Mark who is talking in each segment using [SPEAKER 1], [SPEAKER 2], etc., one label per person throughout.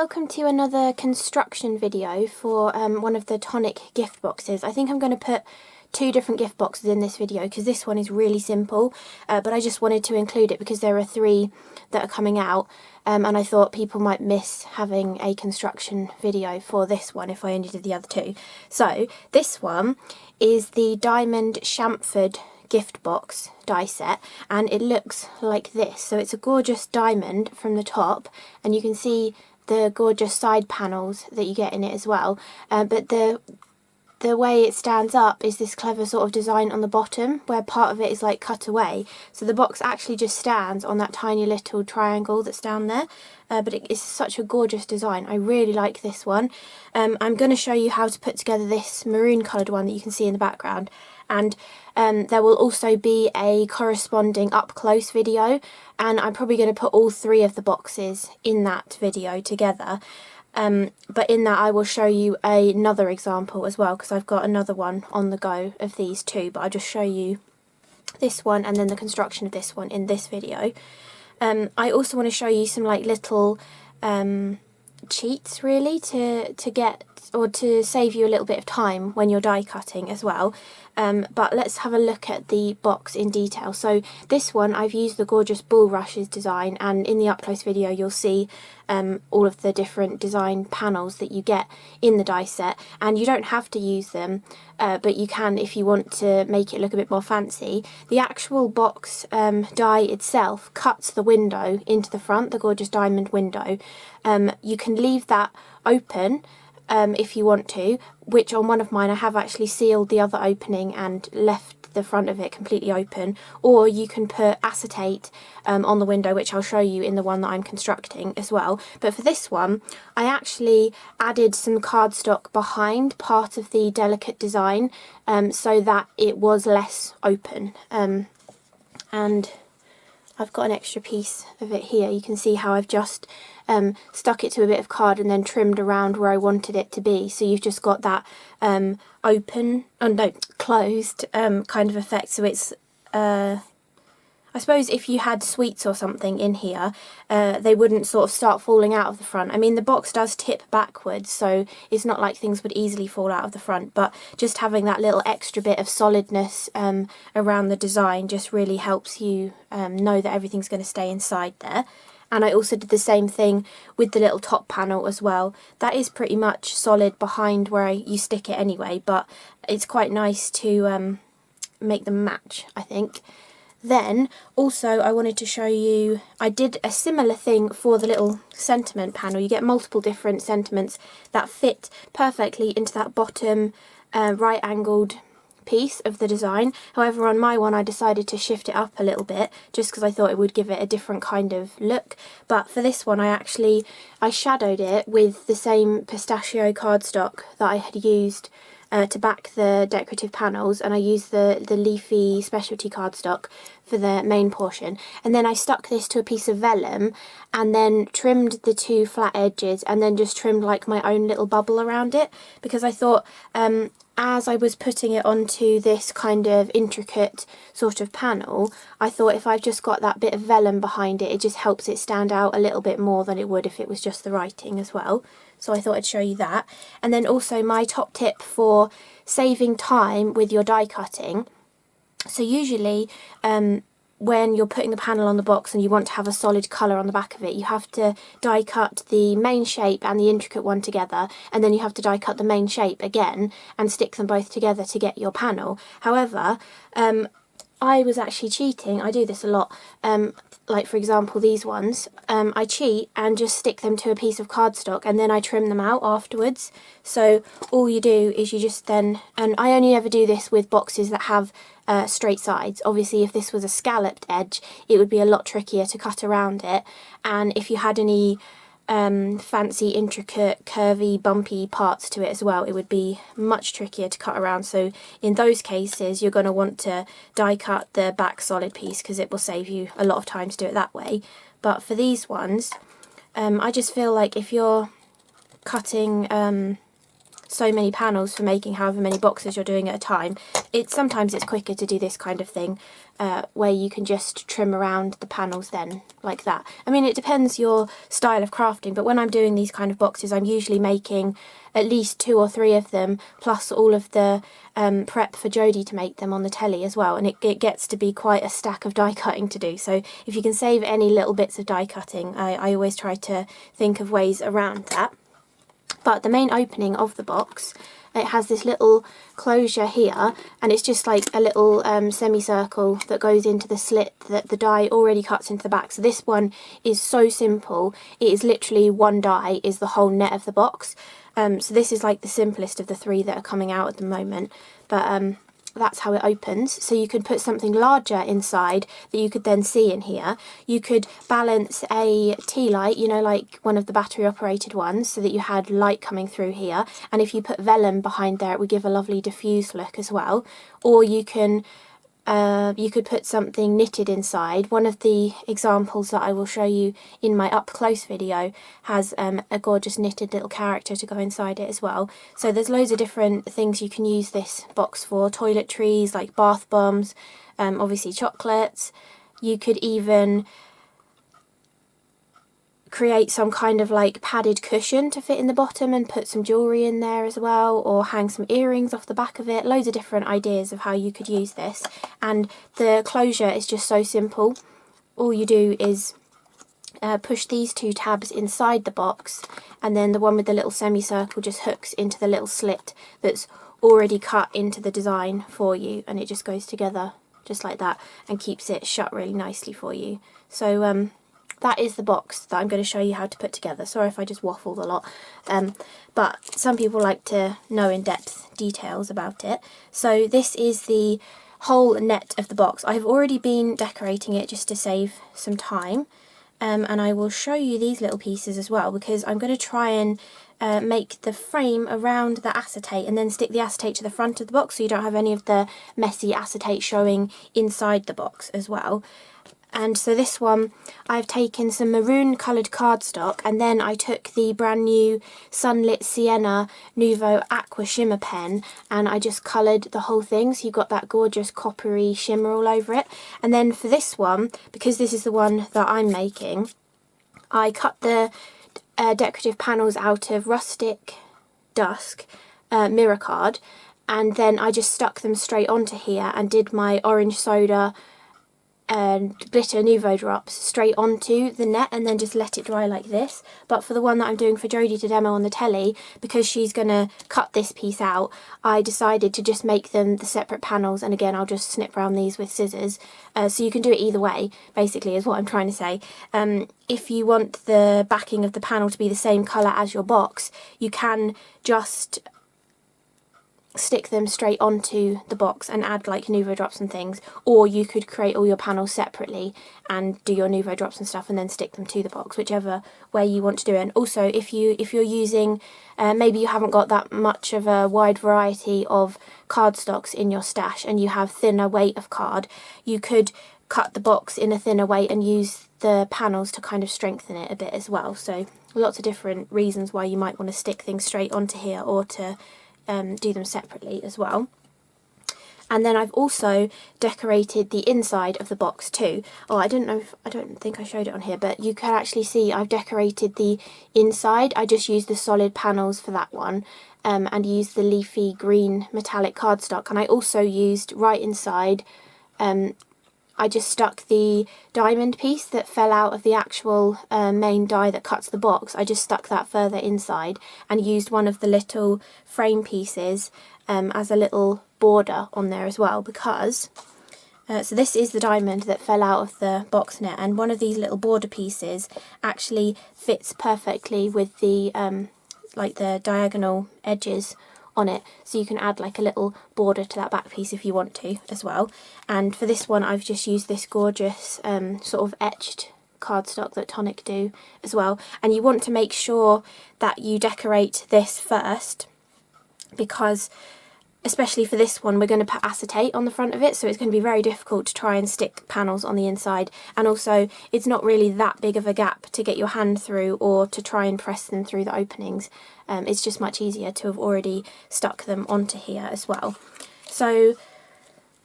[SPEAKER 1] welcome to another construction video for one of the Tonic gift boxes. I think I'm going to put two different gift boxes in this video because this one is really simple, but I just wanted to include it because there are three that are coming out, and I thought people might miss having a construction video for this one if I only did the other two. So this one is the Diamond Chamfered gift box die set, and it looks like this. So it's a gorgeous diamond from the top, and you can see the gorgeous side panels that you get in it as well, but the way it stands up is this clever sort of design on the bottom where part of it is like cut away, so the box actually just stands on that tiny little triangle that's down there, but it is such a gorgeous design. I really like this one. I'm going to show you how to put together this maroon coloured one that you can see in the background, and there will also be a corresponding up close video, and I'm probably going to put all three of the boxes in that video together. But in that I will show you another example as well, because I've got another one on the go of these two, but I'll just show you this one and then the construction of this one in this video. I also want to show you some like little cheats really to get, or to save you a little bit of time when you're die cutting as well. But let's have a look at the box in detail. So this one I've used the gorgeous bulrushes design, and in the up close video you'll see all of the different design panels that you get in the die set, and you don't have to use them, but you can if you want to make it look a bit more fancy. The actual box die itself cuts the window into the front, the gorgeous diamond window. You can leave that open if you want to, which on one of mine I have actually sealed the other opening and left the front of it completely open, or you can put acetate on the window, which I'll show you in the one that I'm constructing as well. But for this one I actually added some cardstock behind part of the delicate design, so that it was less open, and I've got an extra piece of it here. You can see how I've just stuck it to a bit of card and then trimmed around where I wanted it to be. So you've just got that closed kind of effect. So it's, I suppose if you had sweets or something in here, they wouldn't sort of start falling out of the front. I mean, the box does tip backwards, so it's not like things would easily fall out of the front, but just having that little extra bit of solidness around the design just really helps you know that everything's going to stay inside there. And I also did the same thing with the little top panel as well. That is pretty much solid behind where you stick it anyway, but it's quite nice to make them match, I think. Then also I wanted to show you, I did a similar thing for the little sentiment panel. You get multiple different sentiments that fit perfectly into that bottom right angled piece of the design. However, on my one I decided to shift it up a little bit just because I thought it would give it a different kind of look. But for this one I shadowed it with the same pistachio cardstock that I had used to back the decorative panels, and I used the leafy specialty cardstock for the main portion, and then I stuck this to a piece of vellum and then trimmed the two flat edges and then just trimmed like my own little bubble around it, because I thought as I was putting it onto this kind of intricate sort of panel, I thought if I've just got that bit of vellum behind it, it just helps it stand out a little bit more than it would if it was just the writing as well. So I thought I'd show you that. And then also my top tip for saving time with your die cutting. So usually when you're putting the panel on the box and you want to have a solid colour on the back of it, you have to die cut the main shape and the intricate one together, and then you have to die cut the main shape again and stick them both together to get your panel. However, I was actually cheating. I do this a lot. Like for example these ones, I cheat and just stick them to a piece of cardstock and then I trim them out afterwards. So all you do is you just then, and I only ever do this with boxes that have straight sides. Obviously if this was a scalloped edge it would be a lot trickier to cut around it, and if you had any fancy intricate curvy bumpy parts to it as well, it would be much trickier to cut around. So in those cases you're going to want to die cut the back solid piece because it will save you a lot of time to do it that way. But for these ones I just feel like if you're cutting so many panels for making however many boxes you're doing at a time, sometimes it's quicker to do this kind of thing, where you can just trim around the panels then, like that. I mean, it depends your style of crafting, but when I'm doing these kind of boxes, I'm usually making at least 2 or 3 of them, plus all of the prep for Jodie to make them on the telly as well, and it gets to be quite a stack of die cutting to do. So if you can save any little bits of die cutting, I always try to think of ways around that. But the main opening of the box, it has this little closure here, and it's just like a little semicircle that goes into the slit that the die already cuts into the back. So this one is so simple. It is literally one die is the whole net of the box. So this is like the simplest of the 3 that are coming out at the moment, but that's how it opens. So you could put something larger inside that you could then see in here. You could balance a tea light, you know, like one of the battery operated ones, so that you had light coming through here, and if you put vellum behind there, it would give a lovely diffused look as well. Or you could put something knitted inside. One of the examples that I will show you in my up close video has a gorgeous knitted little character to go inside it as well. So there's loads of different things you can use this box for. Toiletries, like bath bombs, obviously chocolates. You could even create some kind of like padded cushion to fit in the bottom and put some jewellery in there as well, or hang some earrings off the back of it. Loads of different ideas of how you could use this, and the closure is just so simple. All you do is push these 2 tabs inside the box, and then the one with the little semicircle just hooks into the little slit that's already cut into the design for you, and it just goes together just like that and keeps it shut really nicely for you. So that is the box that I'm going to show you how to put together. Sorry if I just waffled a lot, but some people like to know in-depth details about it. So this is the whole net of the box. I've already been decorating it just to save some time, and I will show you these little pieces as well, because I'm going to try and make the frame around the acetate and then stick the acetate to the front of the box, so you don't have any of the messy acetate showing inside the box as well. And so this one, I've taken some maroon coloured cardstock, and then I took the brand new Sunlit Sienna Nouveau Aqua Shimmer pen, and I just coloured the whole thing, so you've got that gorgeous coppery shimmer all over it. And then for this one, because this is the one that I'm making, I cut the decorative panels out of Rustic Dusk mirror card, and then I just stuck them straight onto here and did my orange soda and glitter Nouveau drops straight onto the net, and then just let it dry like this. But for the one that I'm doing for Jodie to demo on the telly, because she's going to cut this piece out, I decided to just make them the separate panels, and again I'll just snip around these with scissors. So you can do it either way, basically, is what I'm trying to say. If you want the backing of the panel to be the same colour as your box, you can just stick them straight onto the box and add like Nouveau drops and things, or you could create all your panels separately and do your Nouveau drops and stuff and then stick them to the box, whichever way you want to do it. And also, if you're using maybe you haven't got that much of a wide variety of cardstocks in your stash and you have thinner weight of card, you could cut the box in a thinner weight and use the panels to kind of strengthen it a bit as well. So lots of different reasons why you might want to stick things straight onto here, or to do them separately as well. And then I've also decorated the inside of the box too. Oh, I don't think I showed it on here, but you can actually see I've decorated the inside. I just used the solid panels for that one, and used the leafy green metallic cardstock. And I also used right inside, I just stuck the diamond piece that fell out of the actual main die that cuts the box. I just stuck that further inside and used one of the little frame pieces as a little border on there as well, because so this is the diamond that fell out of the box net, and one of these little border pieces actually fits perfectly with the like the diagonal edges on it, so you can add like a little border to that back piece if you want to as well. And for this one I've just used this gorgeous sort of etched cardstock that Tonic do as well. And you want to make sure that you decorate this first, because especially for this one, we're going to put acetate on the front of it, so it's going to be very difficult to try and stick panels on the inside. And also, it's not really that big of a gap to get your hand through or to try and press them through the openings. It's just much easier to have already stuck them onto here as well. So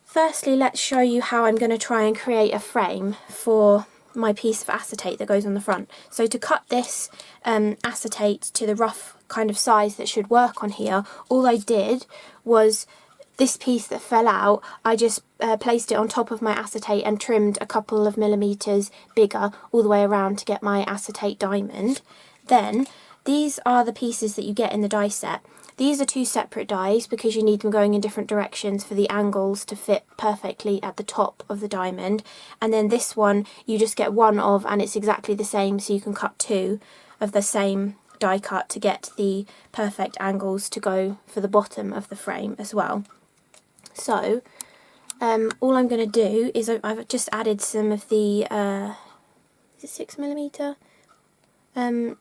[SPEAKER 1] firstly, let's show you how I'm going to try and create a frame for my piece of acetate that goes on the front. So to cut this acetate to the rough kind of size that should work on here, all I did was this piece that fell out, I just placed it on top of my acetate and trimmed a couple of millimeters bigger all the way around to get my acetate diamond. Then these are the pieces that you get in the die set. These are two separate dies because you need them going in different directions for the angles to fit perfectly at the top of the diamond. And then this one you just get one of, and it's exactly the same, so you can cut two of the same die cut to get the perfect angles to go for the bottom of the frame as well. So all I'm going to do is I've just added some of the is it 6mm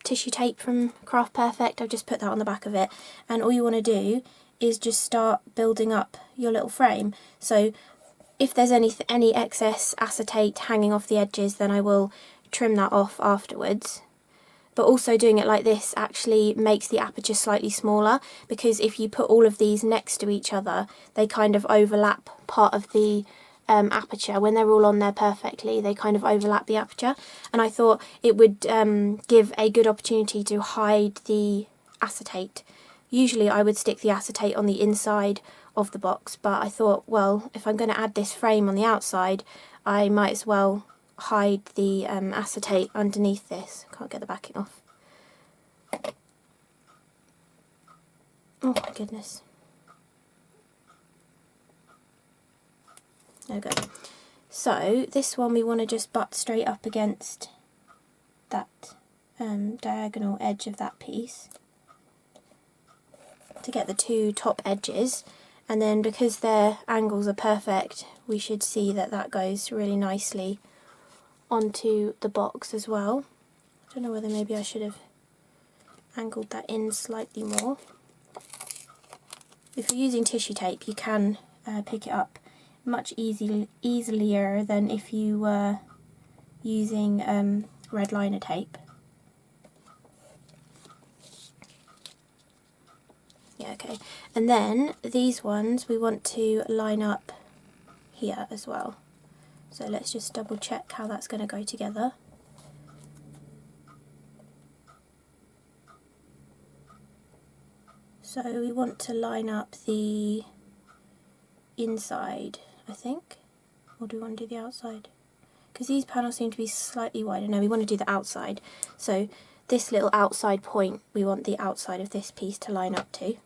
[SPEAKER 1] tissue tape from CraftPerfect. I've just put that on the back of it, and all you want to do is just start building up your little frame. So if there's any excess acetate hanging off the edges, then I will trim that off afterwards. But also doing it like this actually makes the aperture slightly smaller, because if you put all of these next to each other, they kind of overlap part of the aperture. When they're all on there perfectly, they kind of overlap the aperture, and I thought it would give a good opportunity to hide the acetate. Usually I would stick the acetate on the inside of the box, but I thought, well, if I'm going to add this frame on the outside, I might as well hide the acetate underneath this. Can't get the backing off. Oh my goodness. There we go. So this one we want to just butt straight up against that diagonal edge of that piece to get the two top edges, and then because their angles are perfect, we should see that that goes really nicely onto the box as well. I don't know whether maybe I should have angled that in slightly more. If you're using tissue tape, you can pick it up much easier than if you were using red liner tape. Yeah, okay. And then these ones we want to line up here as well. So let's just double check how that's going to go together. So we want to line up the inside, I think, or do we want to do the outside? Because these panels seem to be slightly wider. No, we want to do the outside. So this little outside point, we want the outside of this piece to line up to.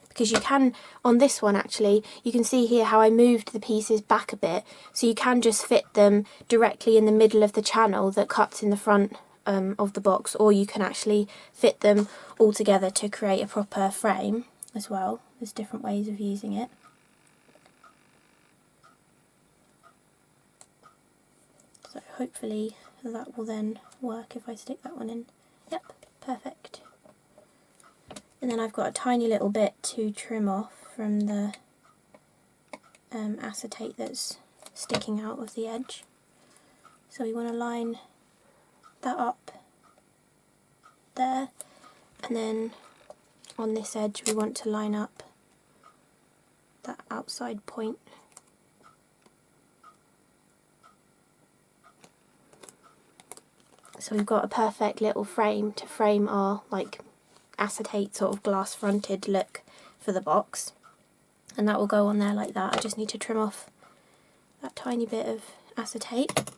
[SPEAKER 1] Because you can, on this one actually, you can see here how I moved the pieces back a bit, so you can just fit them directly in the middle of the channel that cuts in the front of the box, or you can actually fit them all together to create a proper frame as well. There's different ways of using it. So hopefully that will then work if I stick that one in. Yep, perfect. And then I've got a tiny little bit to trim off from the acetate that's sticking out of the edge. So we want to line that up there, and then on this edge we want to line up that outside point. So we've got a perfect little frame to frame our acetate sort of glass fronted look for the box, and that will go on there like that. I just need to trim off that tiny bit of acetate.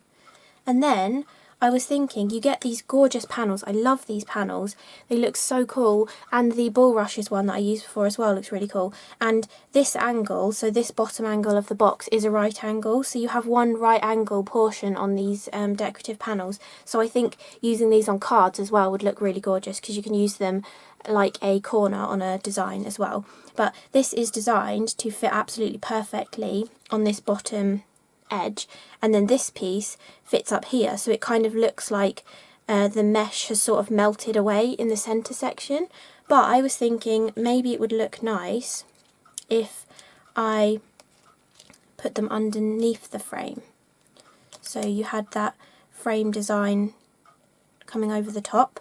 [SPEAKER 1] And then I was thinking, you get these gorgeous panels. I love these panels. They look so cool, and the bulrushes one that I used before as well looks really cool. And this angle, so this bottom angle of the box is a right angle, so you have one right angle portion on these decorative panels. So I think using these on cards as well would look really gorgeous, because you can use them like a corner on a design as well. But this is designed to fit absolutely perfectly on this bottom edge, and then this piece fits up here, so it kind of looks like the mesh has sort of melted away in the centre section, But I was thinking maybe it would look nice if I put them underneath the frame. So you had that frame design coming over the top,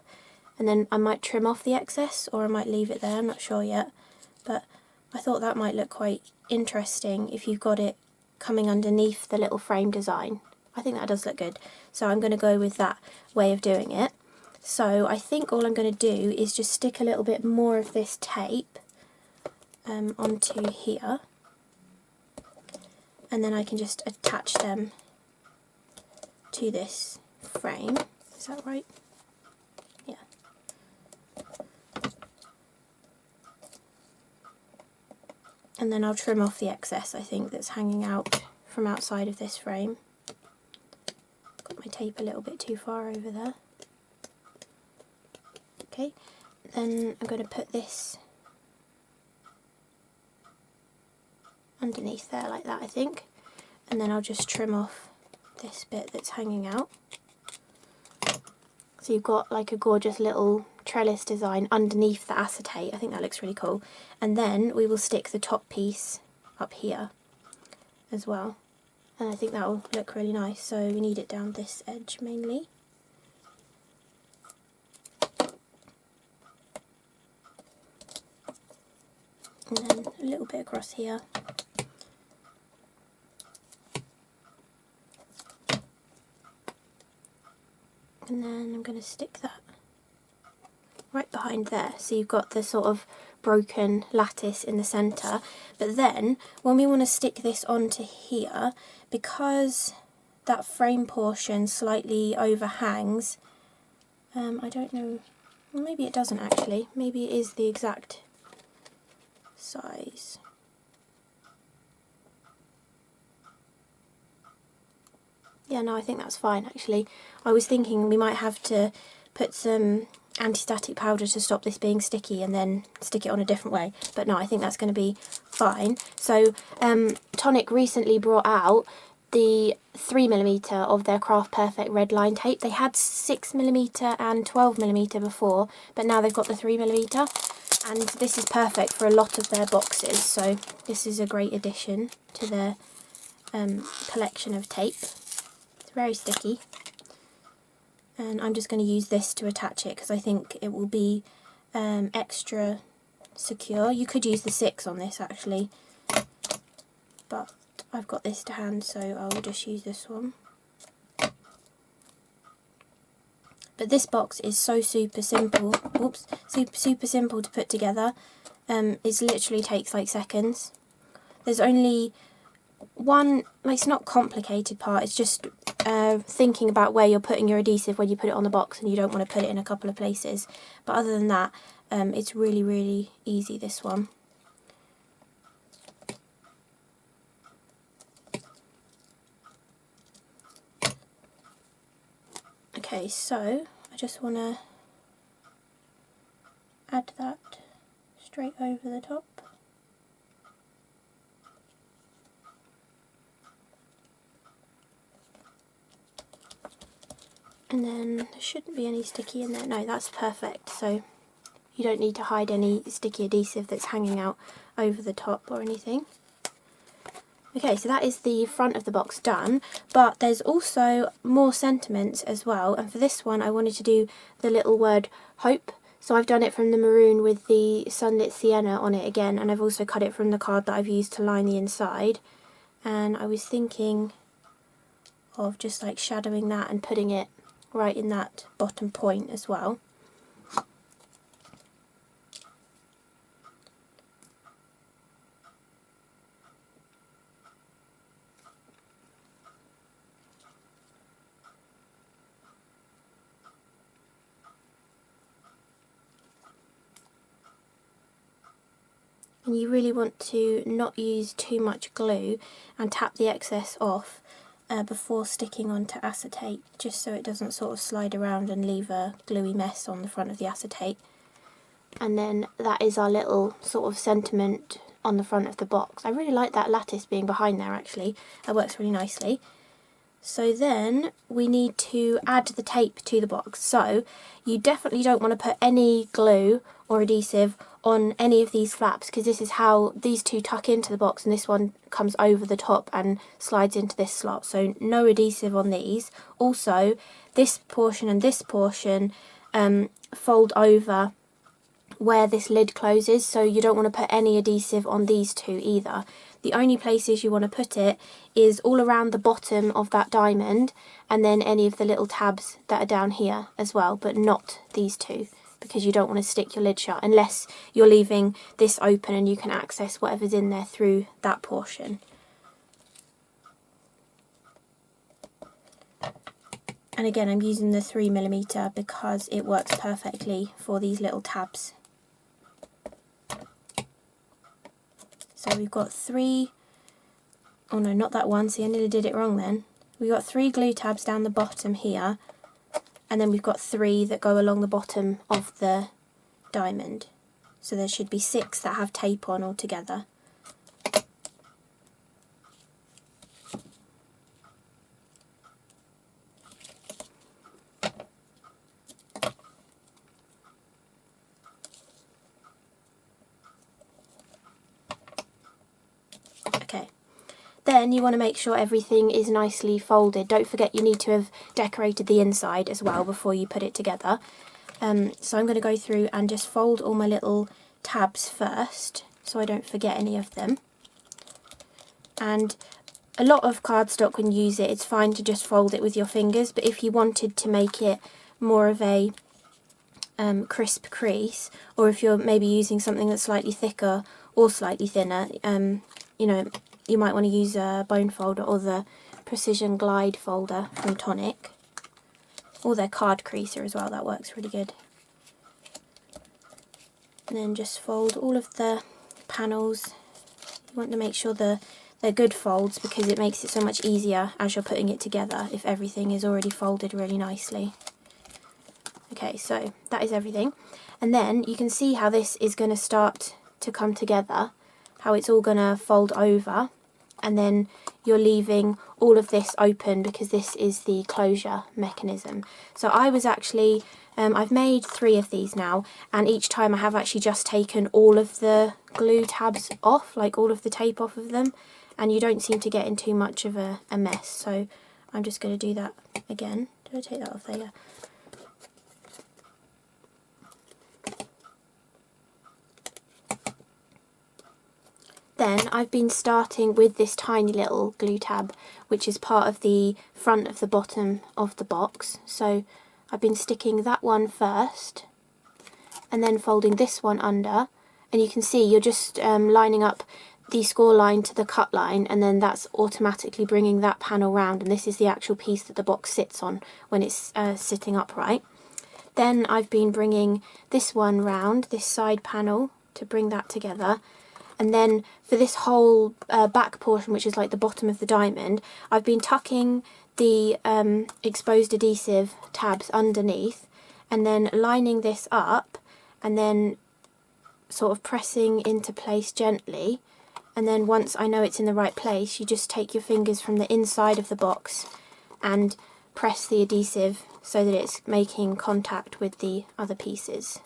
[SPEAKER 1] and then I might trim off the excess, or I might leave it there, I'm not sure yet. But I thought that might look quite interesting if you've got it coming underneath the little frame design. I think that does look good. So I'm going to go with that way of doing it. So I think all I'm going to do is just stick a little bit more of this tape onto here, and then I can just attach them to this frame. Is that right? Yeah. And then I'll trim off the excess, I think, that's hanging out from outside of this frame. Got my tape a little bit too far over there. Okay, then I'm going to put this underneath there like that, I think, and then I'll just trim off this bit that's hanging out. So you've got like a gorgeous little trellis design underneath the acetate. I think that looks really cool. And then we will stick the top piece up here as well, and I think that will look really nice. So we need it down this edge mainly. And then a little bit across here. And then I'm going to stick that right behind there, so you've got the sort of broken lattice in the centre. But then when we want to stick this onto here, because that frame portion slightly overhangs, I don't know, well, maybe it doesn't actually, maybe it is the exact size. Yeah, no, I think that's fine actually. I was thinking we might have to put some anti-static powder to stop this being sticky and then stick it on a different way, but no, I think that's going to be fine. So Tonic recently brought out the 3mm of their Craft Perfect red line tape. They had 6mm and 12mm before, but now they've got the 3mm, and this is perfect for a lot of their boxes, so this is a great addition to their collection of tape. It's very sticky, and I'm just going to use this to attach it because I think it will be extra secure. You could use the 6 on this actually, but I've got this to hand, so I'll just use this one. But this box is so super simple. Oops, super simple to put together. It literally takes like seconds. There's only one, like, it's not complicated part, it's just thinking about where you're putting your adhesive when you put it on the box and you don't want to put it in a couple of places. But other than that, it's really easy, this one. Okay, so I just want to add that straight over the top. And then there shouldn't be any sticky in there. No, that's perfect. So you don't need to hide any sticky adhesive that's hanging out over the top or anything. Okay, so that is the front of the box done, but there's also more sentiments as well, and for this one I wanted to do the little word hope. So I've done it from the maroon with the sunlit sienna on it again, and I've also cut it from the card that I've used to line the inside. And I was thinking of just like shadowing that and putting it right in that bottom point as well. And you really want to not use too much glue and tap the excess off before sticking onto acetate, just so it doesn't sort of slide around and leave a gluey mess on the front of the acetate. And then that is our little sort of sentiment on the front of the box. I really like that lattice being behind there actually, that works really nicely. So then we need to add the tape to the box. So you definitely don't want to put any glue or adhesive on any of these flaps, because this is how these two tuck into the box and this one comes over the top and slides into this slot. So no adhesive on these. Also, this portion and this portion fold over where this lid closes, so you don't want to put any adhesive on these two either. The only places you want to put it is all around the bottom of that diamond, and then any of the little tabs that are down here as well, but not these two, because you don't want to stick your lid shut unless you're leaving this open and you can access whatever's in there through that portion. And again, I'm using the 3mm because it works perfectly for these little tabs. So we've got three, oh no, not that one, see I nearly did it wrong then. We've got 3 glue tabs down the bottom here, and then we've got 3 that go along the bottom of the diamond. So there should be 6 that have tape on altogether. Okay, then you want to make sure everything is nicely folded. Don't forget you need to have decorated the inside as well before you put it together. So I'm going to go through and just fold all my little tabs first so I don't forget any of them. And a lot of cardstock, when you use it, it's fine to just fold it with your fingers, but if you wanted to make it more of a crisp crease, or if you're maybe using something that's slightly thicker or slightly thinner, you know, you might want to use a bone folder or the Precision Glide folder from Tonic, or their card creaser as well. That works really good. And then just fold all of the panels. You want to make sure they're good folds, because it makes it so much easier as you're putting it together if everything is already folded really nicely. Okay, so that is everything. And then you can see how this is going to start to come together, how it's all going to fold over, and then you're leaving all of this open because this is the closure mechanism. So I was actually, I've made 3 of these now, and each time I have actually just taken all of the glue tabs off, like all of the tape off of them, and you don't seem to get in too much of a mess. So I'm just going to do that again. Did I take that off there? Yeah. Then I've been starting with this tiny little glue tab, which is part of the front of the bottom of the box. So I've been sticking that one first and then folding this one under, and you can see you're just lining up the score line to the cut line, and then that's automatically bringing that panel round, and this is the actual piece that the box sits on when it's sitting upright. Then I've been bringing this one round, this side panel, to bring that together. And then for this whole back portion, which is like the bottom of the diamond, I've been tucking the exposed adhesive tabs underneath, and then lining this up, and then sort of pressing into place gently. And then once I know it's in the right place, you just take your fingers from the inside of the box and press the adhesive so that it's making contact with the other pieces.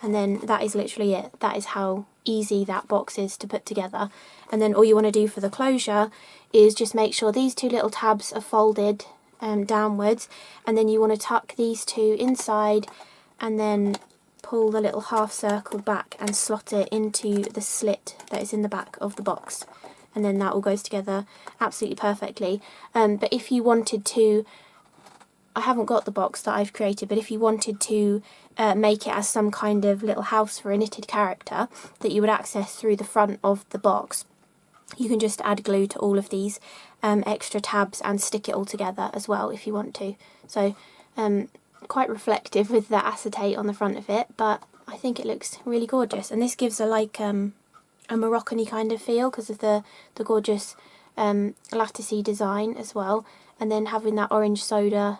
[SPEAKER 1] And then that is literally it. That is how easy that box is to put together. And then all you want to do for the closure is just make sure these 2 little tabs are folded downwards, and then you want to tuck these 2 inside and then pull the little half circle back and slot it into the slit that is in the back of the box, and then that all goes together absolutely perfectly. But if you wanted to, I haven't got the box that I've created, but if you wanted to make it as some kind of little house for a knitted character that you would access through the front of the box, you can just add glue to all of these extra tabs and stick it all together as well if you want to. So quite reflective with the acetate on the front of it, but I think it looks really gorgeous. And this gives a like a Moroccan-y kind of feel because of the gorgeous latticey design as well, and then having that orange soda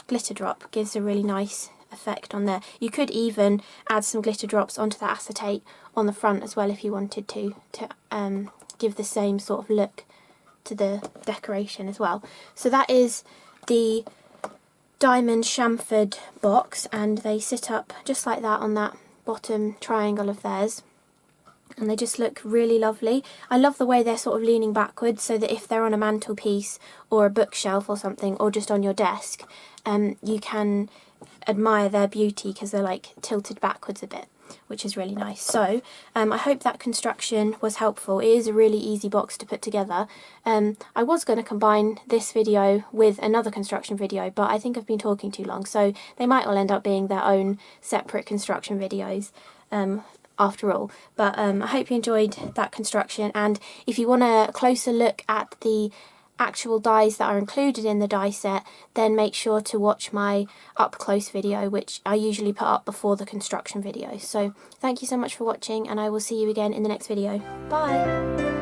[SPEAKER 1] glitter drop gives a really nice effect on there. You could even add some glitter drops onto the acetate on the front as well if you wanted to give the same sort of look to the decoration as well. So that is the diamond chamfered box, and they sit up just like that on that bottom triangle of theirs, and they just look really lovely. I love the way they're sort of leaning backwards, so that if they're on a mantelpiece or a bookshelf or something, or just on your desk, you can admire their beauty because they're like tilted backwards a bit, which is really nice. So I hope that construction was helpful. It is a really easy box to put together. I was going to combine this video with another construction video, but I think I've been talking too long, so they might all end up being their own separate construction videos after all. But I hope you enjoyed that construction, and if you want a closer look at the actual dies that are included in the die set, then make sure to watch my up close video, which I usually put up before the construction video. So thank you so much for watching, and I will see you again in the next video. Bye!